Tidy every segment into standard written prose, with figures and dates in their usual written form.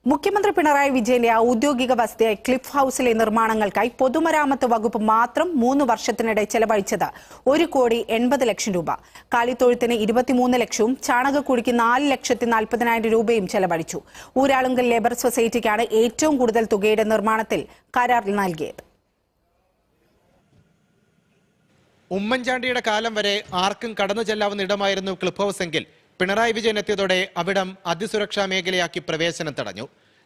മുഖ്യമന്ത്രി പിണറായി വിജയന്റെ ഔദ്യോഗിക വസതിയായ ക്ലിഫ് ഹൌസിലെ നിർമ്മാണങ്ങൾക്കായി പൊതുമരാമത്ത് വകുപ്പ് മാത്രം 3 വർഷത്തിനിടെ ചെലവഴിച്ചത് 1,80,00,000 രൂപ. കാലിത്തൊഴുത്തിന് 23 ലക്ഷവും ചാണകക്കുഴിക്ക് 4,40,40,000 രൂപയും ചെലവഴിച്ചു. ഊരാളുങ്കൽ ലേബർ സൊസൈറ്റിക്കാണ് ഏറ്റവും കൂടുതൽ തുകയുടെ നിർമ്മാണത്തിൽ കരാർ നൽകിയത്. ഉമ്മൻചാണ്ടിയുടെ കാലം വരെ ആർക്കും കടന്നു ചെല്ലാവുന്ന ഇടമായിരുന്നു ക്ലിഫ് ഹൌസ് എങ്കിൽ പിണറായി വിജയൻ എത്തിയതോടെ അവിടം അതിസുരക്ഷാ മേഖലയാക്കി പ്രവേശനം തടഞ്ഞു.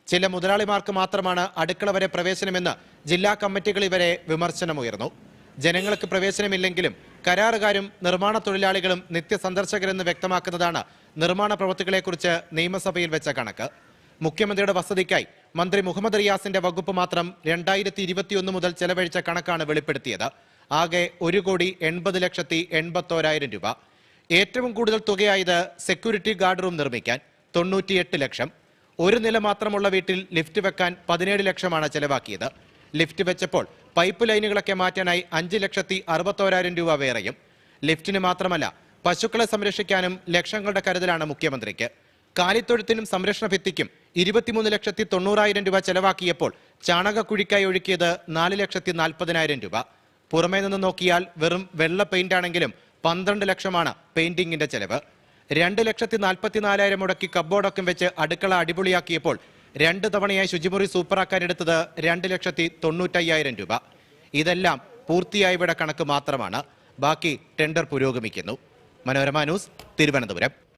ചില മുതലാളിമാർക്ക് മാത്രമാണ് അടുക്കള വരെ പ്രവേശനമെന്ന് ജില്ലാ കമ്മിറ്റികളിൽ വരെ വിമർശനമുയർന്നു. ജനങ്ങൾക്ക് പ്രവേശനമില്ലെങ്കിലും കരാറുകാരും നിർമ്മാണ തൊഴിലാളികളും നിത്യസന്ദർശകരെന്ന് വ്യക്തമാക്കുന്നതാണ് നിർമ്മാണ പ്രവൃത്തികളെക്കുറിച്ച് നിയമസഭയിൽ വെച്ച കണക്ക്. മുഖ്യമന്ത്രിയുടെ വസതിക്കായി മന്ത്രി മുഹമ്മദ് റിയാസിന്റെ വകുപ്പ് മാത്രം 2021 മുതൽ ചെലവഴിച്ച കണക്കാണ് വെളിപ്പെടുത്തിയത്. ആകെ 1,80,81,000 രൂപ. ഏറ്റവും കൂടുതൽ തുകയായത് സെക്യൂരിറ്റി ഗാർഡ് റൂം നിർമ്മിക്കാൻ 98 ലക്ഷം. ഒരു നില മാത്രമുള്ള വീട്ടിൽ ലിഫ്റ്റ് വെക്കാൻ 17 ലക്ഷമാണ് ചെലവാക്കിയത്. ലിഫ്റ്റ് വെച്ചപ്പോൾ പൈപ്പ് ലൈനുകളൊക്കെ മാറ്റാനായി 5,61,000 രൂപ വേറെയും. ലിഫ്റ്റിന് മാത്രമല്ല, പശുക്കളെ സംരക്ഷിക്കാനും ലക്ഷങ്ങളുടെ കരുതലാണ് മുഖ്യമന്ത്രിക്ക്. കാലിത്തൊഴുത്തിനും സംരക്ഷണ ഭിത്തിക്കും 23,90,000 രൂപ ചെലവാക്കിയപ്പോൾ ചാണകക്കുഴിക്കായി ഒഴുക്കിയത് 4,40,40,000 രൂപ. പുറമേ നിന്ന് നോക്കിയാൽ വെറും വെള്ള പെയിന്റ് ആണെങ്കിലും 12 ലക്ഷമാണ് പെയിന്റിംഗിന്റെ ചെലവ്. 2,40,40,000 മുടക്കി കബ്ബോർഡൊക്കെ വെച്ച് അടുക്കള അടിപൊളിയാക്കിയപ്പോൾ 2 തവണയായി ശുചിമുറി സൂപ്പറാക്കാനെടുത്തത് 2,95,000 രൂപ. ഇതെല്ലാം പൂർത്തിയായവയുടെ കണക്ക് മാത്രമാണ്. ബാക്കി ടെൻഡർ പുരോഗമിക്കുന്നു. മനോരമ ന്യൂസ്, തിരുവനന്തപുരം.